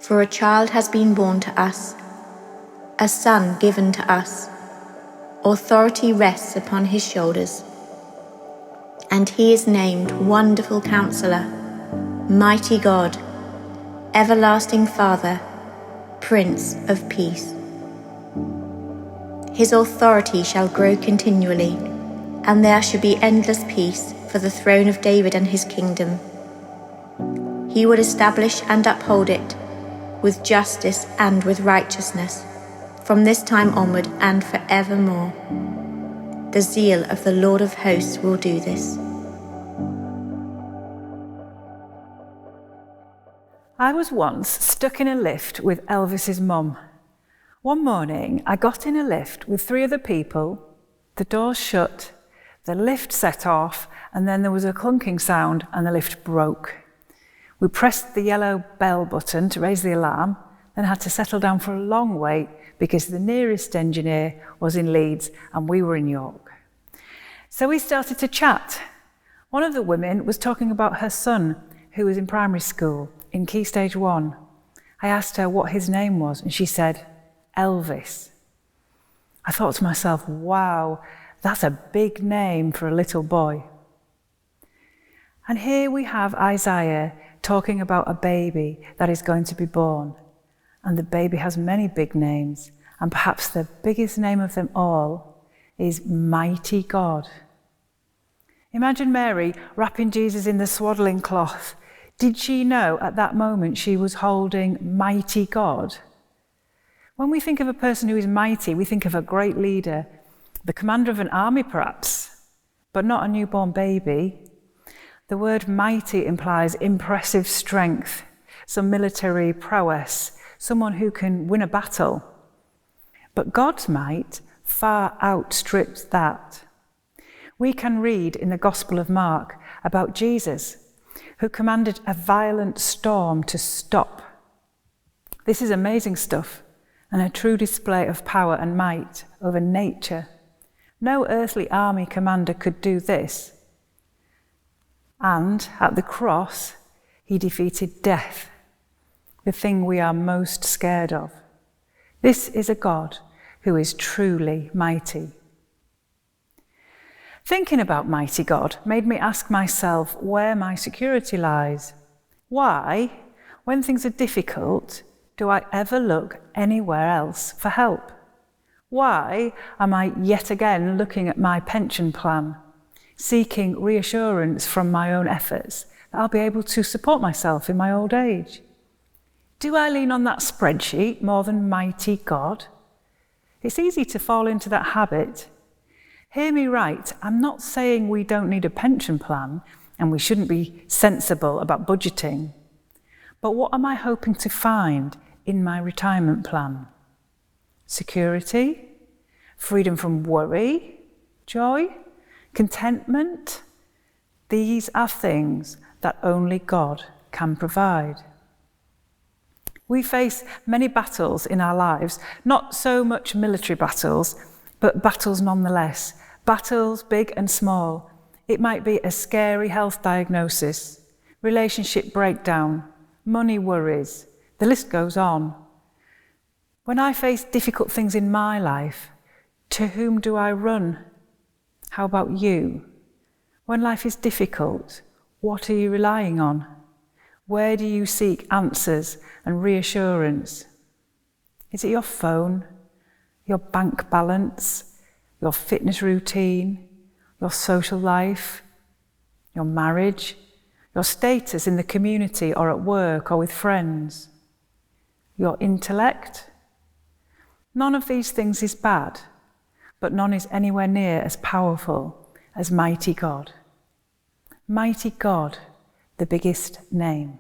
For a child has been born to us, a son given to us. Authority rests upon his shoulders, and he is named Wonderful Counselor, Mighty God, Everlasting Father, Prince of Peace. His authority shall grow continually, and there shall be endless peace for the throne of David and his kingdom. He will establish and uphold it with justice and with righteousness, from this time onward and forevermore. The zeal of the Lord of hosts will do this. I was once stuck in a lift with Elvis's mum. One morning, I got in a lift with 3 other people, the doors shut, the lift set off, and then there was a clunking sound and the lift broke. We pressed the yellow bell button to raise the alarm, then had to settle down for a long wait because the nearest engineer was in Leeds and we were in York. So we started to chat. One of the women was talking about her son, who was in primary school, in Key Stage 1. I asked her what his name was, and she said, Elvis. I thought to myself, wow, that's a big name for a little boy. And here we have Isaiah talking about a baby that is going to be born. And the baby has many big names, and perhaps the biggest name of them all is Mighty God. Imagine Mary wrapping Jesus in the swaddling cloth. Did she know at that moment she was holding Mighty God? When we think of a person who is mighty, we think of a great leader, the commander of an army perhaps, but not a newborn baby. The word mighty implies impressive strength, some military prowess, someone who can win a battle. But God's might far outstrips that. We can read in the Gospel of Mark about Jesus, who commanded a violent storm to stop. This is amazing stuff, and a true display of power and might over nature. No earthly army commander could do this. And at the cross, he defeated death, the thing we are most scared of. This is a God who is truly mighty. Thinking about mighty God made me ask myself where my security lies. Why, when things are difficult, do I ever look anywhere else for help? Why am I yet again looking at my pension plan, seeking reassurance from my own efforts that I'll be able to support myself in my old age? Do I lean on that spreadsheet more than mighty God? It's easy to fall into that habit. Hear me right, I'm not saying we don't need a pension plan and we shouldn't be sensible about budgeting. But what am I hoping to find in my retirement plan? Security, freedom from worry, joy, contentment. These are things that only God can provide. We face many battles in our lives, not so much military battles, but battles nonetheless. Battles big and small. It might be a scary health diagnosis, relationship breakdown, money worries. The list goes on. When I face difficult things in my life, to whom do I run? How about you? When life is difficult, what are you relying on? Where do you seek answers and reassurance? Is it your phone, your bank balance, your fitness routine, your social life, your marriage, your status in the community or at work or with friends, your intellect? None of these things is bad, but none is anywhere near as powerful as mighty God. Mighty God, the biggest name.